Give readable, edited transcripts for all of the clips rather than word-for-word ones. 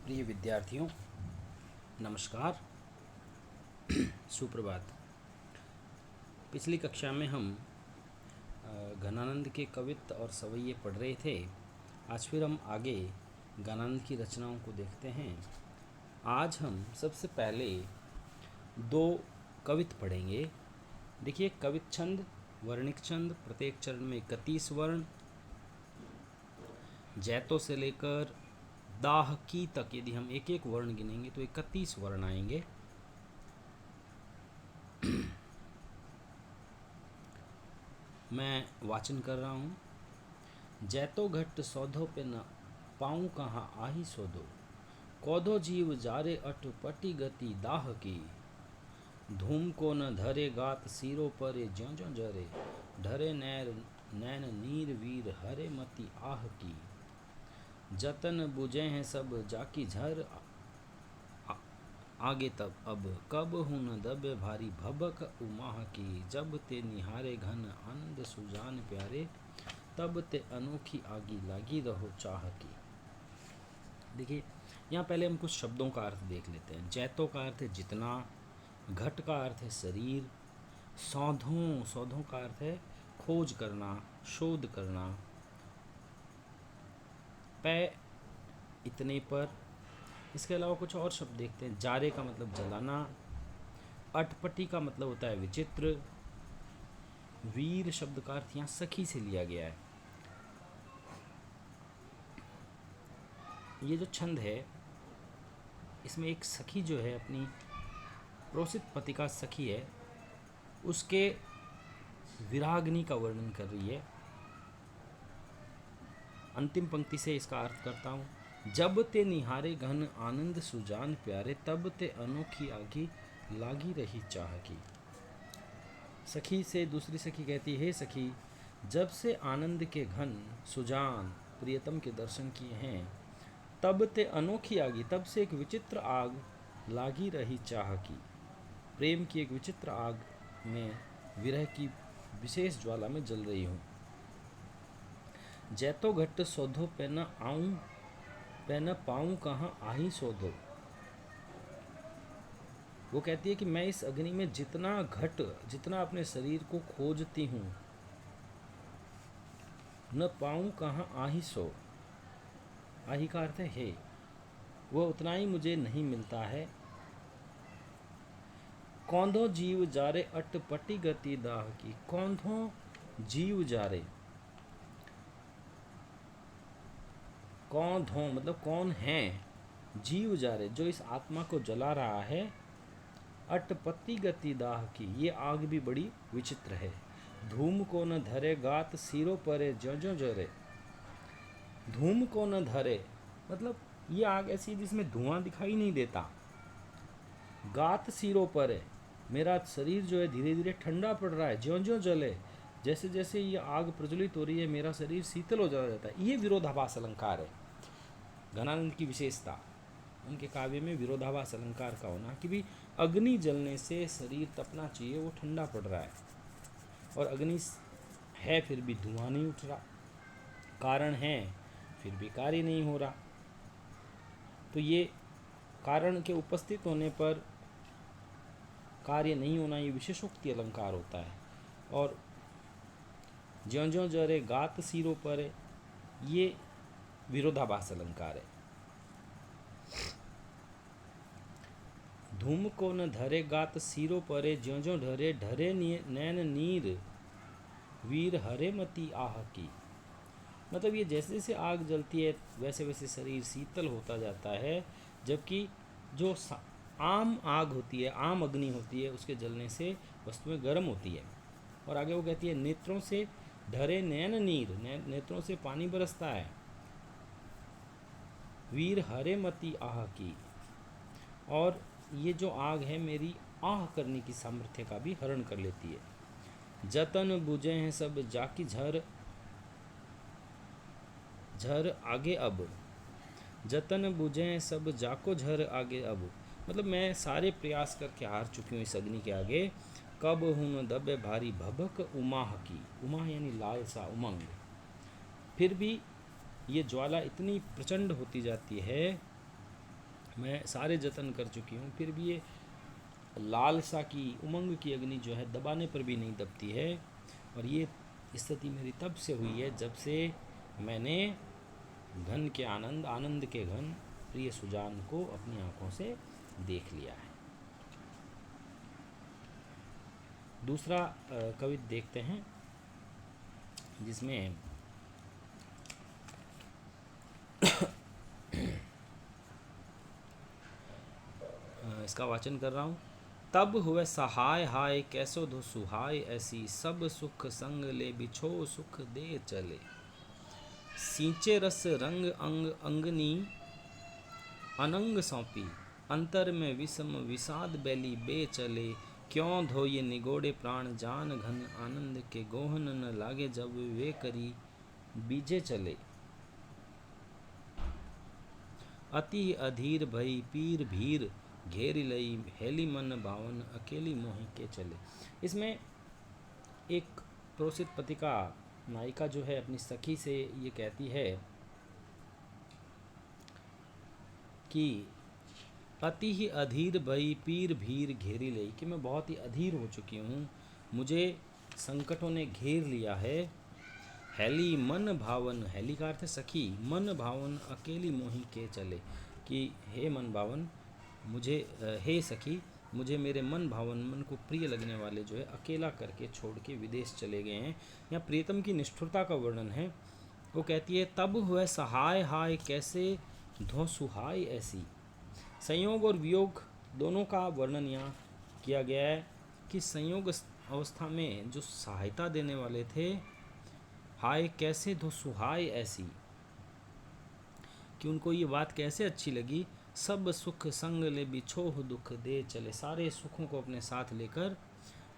प्रिय विद्यार्थियों, नमस्कार। सुप्रभात। पिछली कक्षा में हम घनानंद के कवित्त और सवैये पढ़ रहे थे। आज फिर हम आगे घनानंद की रचनाओं को देखते हैं। आज हम सबसे पहले दो कवित्त पढ़ेंगे। देखिए, कवित्त छंद, वर्णिक छंद, प्रत्येक चरण में 31 वर्ण, जैतों से लेकर दाह की तक यदि हम एक एक वर्ण गिनेंगे तो 31 वर्ण आएंगे। मैं वाचन कर रहा हूँ। जैतो घट सौधो पे न पाऊँ कहाँ आही सोधो, कौधो जीव जारे अठ पटी गति दाह की, धूम को न धरे गात सीरो परे ज्यों ज्यों जरे, ढरे नैन नीर वीर हरे मति आह की, जतन बुझे हैं सब जाकी झर आगे तब अब, कब हूँ न दबे भारी भबक उमाह की, जब ते निहारे घन आनंद सुजान प्यारे, तब ते अनोखी आगी लागी रहो चाह की। देखिए, यहाँ पहले हम कुछ शब्दों का अर्थ देख लेते हैं। जैतो का अर्थ है जितना, घट का अर्थ है शरीर, सौधों का अर्थ है खोज करना, शोध करना, पै इतने पर। इसके अलावा कुछ और शब्द देखते हैं। जारे का मतलब जलाना, अटपटी का मतलब होता है विचित्र, वीर शब्द का अर्थ यहाँ सखी से लिया गया है। ये जो छंद है, इसमें एक सखी जो है अपनी प्रोसित पति का सखी है, उसके विरागनी का वर्णन कर रही है। अंतिम पंक्ति से इसका अर्थ करता हूँ। जब ते निहारे घन आनंद सुजान प्यारे, तब ते अनोखी आगी लागी रही चाह की। सखी से दूसरी सखी कहती है, हे सखी, जब से आनंद के घन सुजान प्रियतम के दर्शन किए हैं, तब ते अनोखी आगी, तब से एक विचित्र आग लागी रही चाह की। प्रेम की एक विचित्र आग में, विरह की विशेष ज्वाला में जल रही हूँ। जैतो घट सौधो पे न आऊं पे न पाऊं कहाँ आही सोधो। वो कहती है कि मैं इस अग्नि में जितना अपने शरीर को खोजती हूँ, न पाऊं कहाँ आही सो। आही का अर्थ है वो उतना ही मुझे नहीं मिलता है। कौंधो जीव जारे अट पटी गति दाह की। कौंधो जीव जारे, कौंधो मतलब कौन है, जीव जारे जो इस आत्मा को जला रहा है, अटपति गति दाह की, ये आग भी बड़ी विचित्र है। धूम को न धरे गात सिरों परे ज्यों ज्यों जरे। धूम को न धरे मतलब ये आग ऐसी जिसमें धुआं दिखाई नहीं देता। गात सिरों परे, मेरा शरीर जो है धीरे धीरे ठंडा पड़ रहा है, ज्यों ज्यों जले, जैसे जैसे ये आग प्रज्वलित हो रही है मेरा शरीर शीतल हो जाता है। ये विरोधाभास अलंकार है घनानंद की विशेषता। उनके काव्य में विरोधाभास अलंकार का होना कि भी अग्नि जलने से शरीर तपना चाहिए, वो ठंडा पड़ रहा है, और अग्नि है फिर भी धुआं नहीं उठ रहा, कारण है फिर भी कार्य नहीं हो रहा। तो ये कारण के उपस्थित होने पर कार्य नहीं होना, ये विशेषोक्ति अलंकार होता है। और ज्यों ज्यों जरे गात सिरों पर, ये विरोधाभास अलंकार है। धूम को न धरे गात सिरों परे, ज्यों ज्यों ढरे ढरे नैन नीर वीर हरे मति आह की। मतलब ये जैसे जैसे आग जलती है वैसे वैसे शरीर शीतल होता जाता है, जबकि जो आम आग होती है, आम अग्नि होती है, उसके जलने से वस्तुएं गर्म होती है। और आगे वो कहती है, नेत्रों से ढरे नैन नीर, नेत्रों से पानी बरसता है, वीर हरे मति आह की, और ये जो आग है मेरी आह करने की सामर्थ्य का भी हरण कर लेती है। जतन बुझे हैं सब जाकी झर आगे अब, जतन बुझे हैं सब जाको झर आगे अब, मतलब मैं सारे प्रयास करके हार चुकी हूँ इस अग्नि के आगे। कब हूँ न दबे भारी भबक उमाह की, उमाह यानी लालसा, उमंग, फिर भी ये ज्वाला इतनी प्रचंड होती जाती है मैं सारे जतन कर चुकी हूँ, फिर भी ये लालसा की, उमंग की अग्नि जो है दबाने पर भी नहीं दबती है। और ये स्थिति मेरी तब से हुई है जब से मैंने घन के आनंद, आनंद के घन प्रिय सुजान को अपनी आंखों से देख लिया है। दूसरा कविता देखते हैं जिसमें इसका वाचन कर रहा हूँ। तब हुए सहाय हाय कैसो धो सुहाय ऐसी, सब सुख संग ले बिछो सुख दे चले। सींचे रस रंग अंग अंगनी अनंग सौंपी, अंतर में विषम विषाद बैली बे चले। क्यों धोये निगोड़े प्राण जान घन आनंद के, गोहन न लागे जब वे करी बीजे चले। अति अधीर भई पीर भीर घेरी लई, हेली मन भावन अकेली मोहि के चले। इसमें एक प्रोसित पतिका नायिका जो है अपनी सखी से ये कहती है कि अति ही अधीर भई पीर भीर घेरी लई, कि मैं बहुत ही अधीर हो चुकी हूँ, मुझे संकटों ने घेर लिया है। हेली मन भावन, हेली का अर्थ है सखी, मन भावन अकेली मोहि के चले, कि हे मन भावन मुझे, हे सखी मुझे मेरे मन भावन, मन को प्रिय लगने वाले जो है अकेला करके छोड़ के विदेश चले गए हैं। यहाँ प्रीतम की निष्ठुरता का वर्णन है। वो कहती है तब हुए सहाय हाय कैसे धो सुहाय ऐसी। संयोग और वियोग दोनों का वर्णन यहाँ किया गया है कि संयोग अवस्था में जो सहायता देने वाले थे, हाय कैसे धो सुहाय ऐसी, कि उनको ये बात कैसे अच्छी लगी। सब सुख संग ले बिछोह दुख दे चले, सारे सुखों को अपने साथ लेकर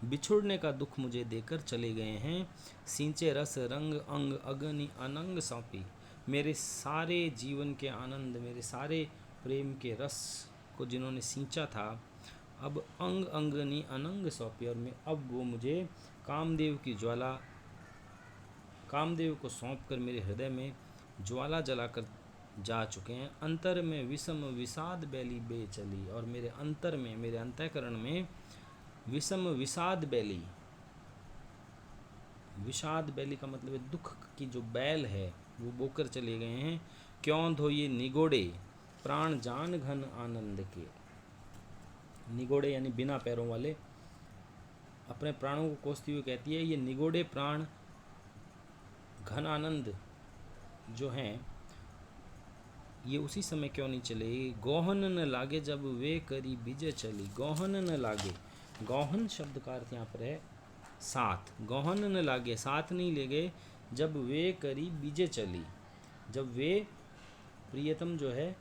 बिछुड़ने का दुख मुझे देकर चले गए हैं। सींचे रस रंग अंग अग्नि अनंग सौंपी, मेरे सारे जीवन के आनंद, मेरे सारे प्रेम के रस को जिन्होंने सींचा था, अब अंग अंगनी अनंग सौंपी, और मैं अब वो मुझे कामदेव की ज्वाला, कामदेव को सौंप कर मेरे हृदय में ज्वाला जलाकर जा चुके हैं। अंतर में विषम विषाद बैली बे चली, और मेरे अंतर में, मेरे अंतःकरण में विषम विषाद बैली, विषाद बैली का मतलब है दुख की जो बैल है वो बोकर चले गए हैं। क्यों धोये निगोड़े प्राण जान घन आनंद के, निगोड़े यानी बिना पैरों वाले, अपने प्राणों को कोसती हुई कहती है ये निगोड़े प्राण घन आनंद जो हैं ये उसी समय क्यों नहीं चले। गोहन न लागे जब वे करी बीजे चली, गोहन न लागे, गोहन शब्द का अर्थ यहाँ पर है साथ, गोहन न लागे साथ नहीं ले गए, जब वे करी बीजे चली, जब वे प्रियतम जो है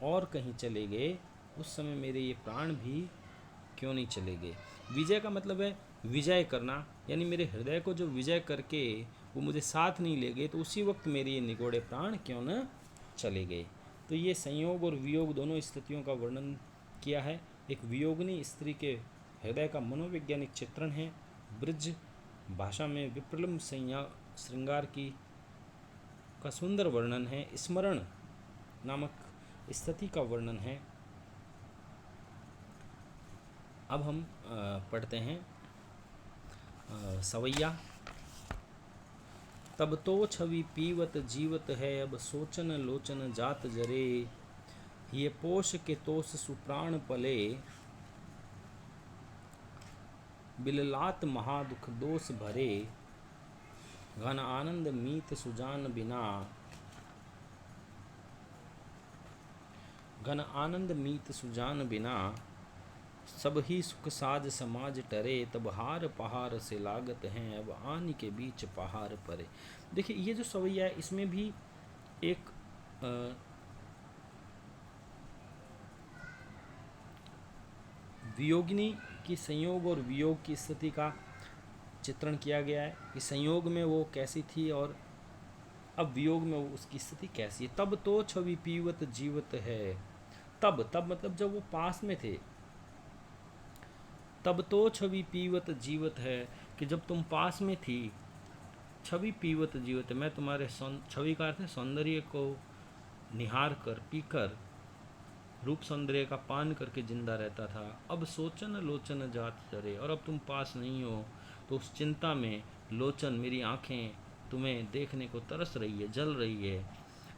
और कहीं चले गए उस समय मेरे ये प्राण भी क्यों नहीं चले गए। विजय का मतलब है विजय करना, यानी मेरे हृदय को जो विजय करके वो मुझे साथ नहीं ले गए, तो उसी वक्त मेरे ये निगोड़े प्राण क्यों न चले गए। तो ये संयोग और वियोग दोनों स्थितियों का वर्णन किया है। एक वियोगिनी स्त्री के हृदय का मनोवैज्ञानिक चित्रण है। ब्रज भाषा में विप्रलम्ब श्रृंगार की का सुंदर वर्णन है। स्मरण नामक स्थिति का वर्णन है। अब हम पढ़ते हैं सवैया। तब तो छवि पीवत जीवत है, अब सोचन लोचन जात जरे, ये पोष के तोष सुप्राण पले, बिललात महादुख दोष भरे, घन आनंद मीत सुजान बिना, घन आनंद मीत सुजान बिना, सब ही सुख साज समाज टरे, तब हार पहाड़ से लागत हैं, अब आन के बीच पहाड़ परे। देखिए ये जो सवैया है इसमें भी एक वियोगिनी की संयोग और वियोग की स्थिति का चित्रण किया गया है कि संयोग में वो कैसी थी और अब वियोग में वो उसकी स्थिति कैसी है। तब तो छवि पीवत जीवत है, तब मतलब जब वो पास में थे, तब तो छवि पीवत जीवत है कि जब तुम पास में थी, छवि पीवत जीवत है, मैं तुम्हारे छवि का अर्थ है सौंदर्य को निहार कर, पीकर रूप सौंदर्य का पान करके जिंदा रहता था। अब सोचन लोचन जात चरे, और अब तुम पास नहीं हो तो उस चिंता में लोचन मेरी आंखें तुम्हें देखने को तरस रही है, जल रही है।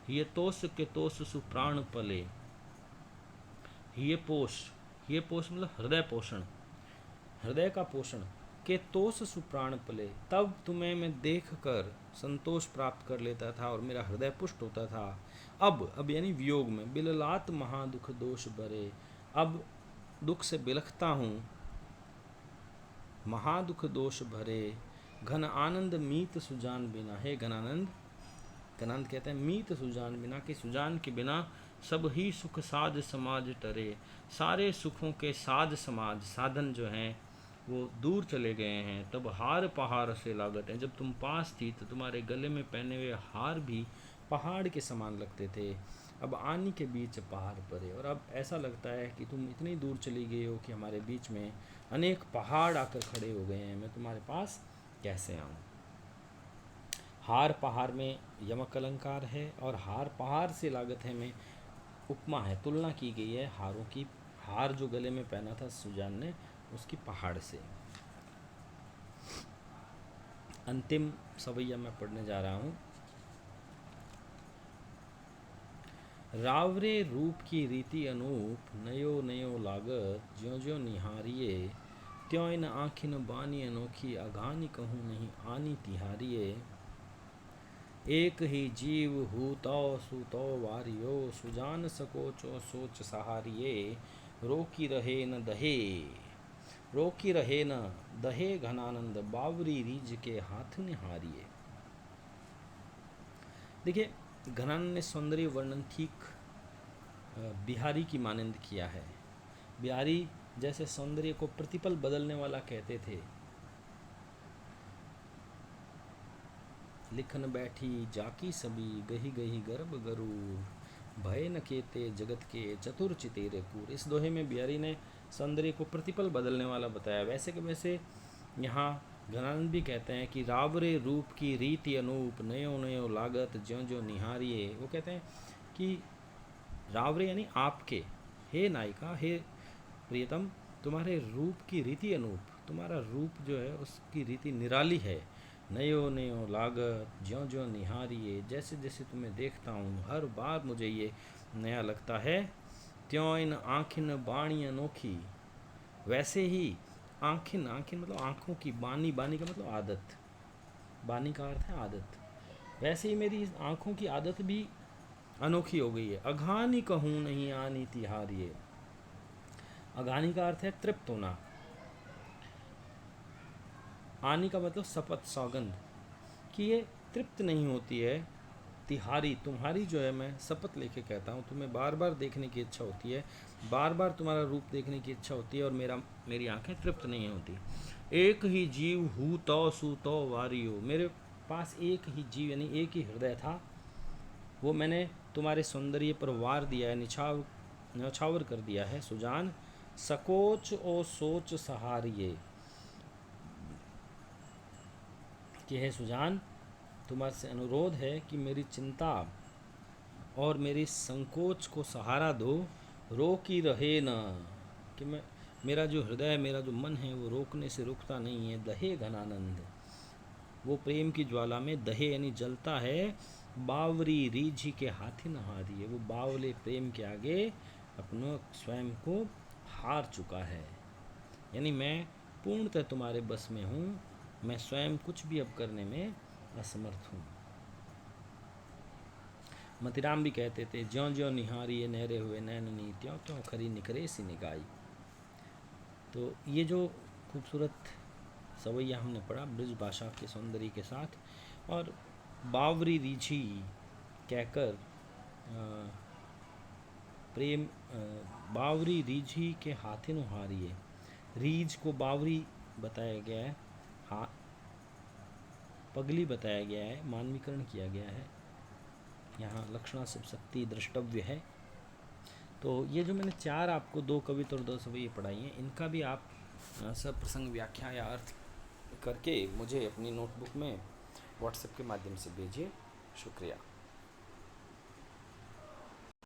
ये तोष के तोष सुप्राण पले, ये पोष मतलब हृदय पोषण, हृदय का पोषण के तोष सुप्राण पले, तब तुम्हें मैं देख कर संतोष प्राप्त कर लेता था और मेरा हृदय पुष्ट होता था। अब यानी वियोग में, बिललात महादुख दोष भरे, अब दुख से बिलखता हूँ, महादुख दोष भरे, घन आनंद मीत सुजान बिना। हे घनानंद, घनानंद कहते हैं मीत सुजान बिना, कि सुजान के बिना सब ही सुख साध समाज टरे, सारे सुखों के साध समाज साधन जो हैं वो दूर चले गए हैं। तब हार पहाड़ से लागत है, जब तुम पास थी तो तुम्हारे गले में पहने हुए हार भी पहाड़ के समान लगते थे। अब आनी के बीच पहाड़ पड़े, और अब ऐसा लगता है कि तुम इतनी दूर चली गई हो कि हमारे बीच में अनेक पहाड़ आकर खड़े हो गए हैं, मैं तुम्हारे पास कैसे आऊँ। हार पहाड़ में यमक अलंकार है, और हार पहाड़ से लागत है में उपमा है, तुलना की गई है हारों की। हार जो गले में पहना था सुजान ने, उसकी पहाड़ से। अंतिम सवैया मैं पढ़ने जा रहा हूँ। रावरे रूप की रीति अनूप, नयो नयो लागत ज्यों ज्यों निहारिये, त्यों इन आँखिन बानी अनोखी, अघानी कहूँ नहीं आनी तिहारिये। एक ही जीव हूँ तो सुतो वारियो, सुजान सकोचो सोच सहारिये, रोकी रहे न दहे, रोकी रहे न दहे घनानंद, बावरी रीज के हाथ निहारिये। देखिए, घनानंद ने सौंदर्य वर्णन ठीक बिहारी की मानंद किया है। बिहारी जैसे सौंदर्य को प्रतिपल बदलने वाला कहते थे। लिखन बैठी जाकी सभी, गही गही गर्भ गरूर, भय न केते जगत के चतुर चितेरे कूर। इस दोहे में बिहारी ने सौंदर्य को प्रतिपल बदलने वाला बताया। वैसे के वैसे यहाँ घनानंद भी कहते हैं कि रावरे रूप की रीति अनूप, नयो नयो लागत ज्यों ज्यों निहारिये। वो कहते हैं कि रावरे यानी आपके, हे नायिका, हे प्रियतम, तुम्हारे रूप की रीति अनूप, तुम्हारा रूप जो है उसकी रीति निराली है। नयो नयो लागत ज्यों ज्यों निहारिये, जैसे जैसे तुम्हें देखता हूँ हर बार मुझे ये नया लगता है। त्यों इन आँखिन बाणी अनोखी, वैसे ही आँखिन, आँखिन मतलब आँखों की, बानी, बानी का मतलब आदत, बानी का अर्थ है आदत, वैसे ही मेरी आँखों की आदत भी अनोखी हो गई है। अघानी कहूँ नहीं आनी तिहारिये, अघानी का अर्थ है तृप्त होना, आनी का मतलब शपथ, सौगंध, कि ये तृप्त नहीं होती है। तिहारी, तुम्हारी जो है, मैं शपथ लेके कहता हूँ, तुम्हें बार बार देखने की इच्छा होती है, बार बार तुम्हारा रूप देखने की इच्छा होती है, और मेरी आंखें तृप्त नहीं होती। एक ही जीव हूँ तो सू तो वारियो, मेरे पास एक ही जीव यानी एक ही हृदय था, वो मैंने तुम्हारे सौंदर्य पर वार दिया है, न्यौछावर कर दिया है। सुजान सकोच ओ सोच सहारिये, कि है सुजान, तुम्हारे से अनुरोध है कि मेरी चिंता और मेरी संकोच को सहारा दो। रोकी रहे न, कि मेरा जो हृदय, मेरा जो मन है वो रोकने से रुकता नहीं है। दहे घनानंद, वो प्रेम की ज्वाला में दहे यानी जलता है। बावरी रीझी के हाथी नहारी है, वो बावले प्रेम के आगे अपने स्वयं को हार चुका है। यानी मैं पूर्णतः तुम्हारे बस में हूँ, मैं स्वयं कुछ भी अब करने में असमर्थ हूँ। मतिराम भी कहते थे, ज्यों ज्यों निहारी ये नहरे हुए नैननी, त्यों त्यों खरी निकरे सी निगाई। तो ये जो खूबसूरत सवैया हमने पढ़ा ब्रज भाषा के सौंदर्य के साथ, और बावरी रीझी कहकर प्रेम, बावरी रीझी के हाथे नुहारिये, रीझ को बावरी बताया गया है, पगली बताया गया है, मानवीकरण किया गया है, यहाँ लक्षणा सब शक्ति द्रष्टव्य है। तो ये जो मैंने चार आपको, दो कविता और दो सवैया पढ़ाई हैं, इनका भी आप सब प्रसंग व्याख्या या अर्थ करके मुझे अपनी नोटबुक में व्हाट्सएप के माध्यम से भेजिए। शुक्रिया।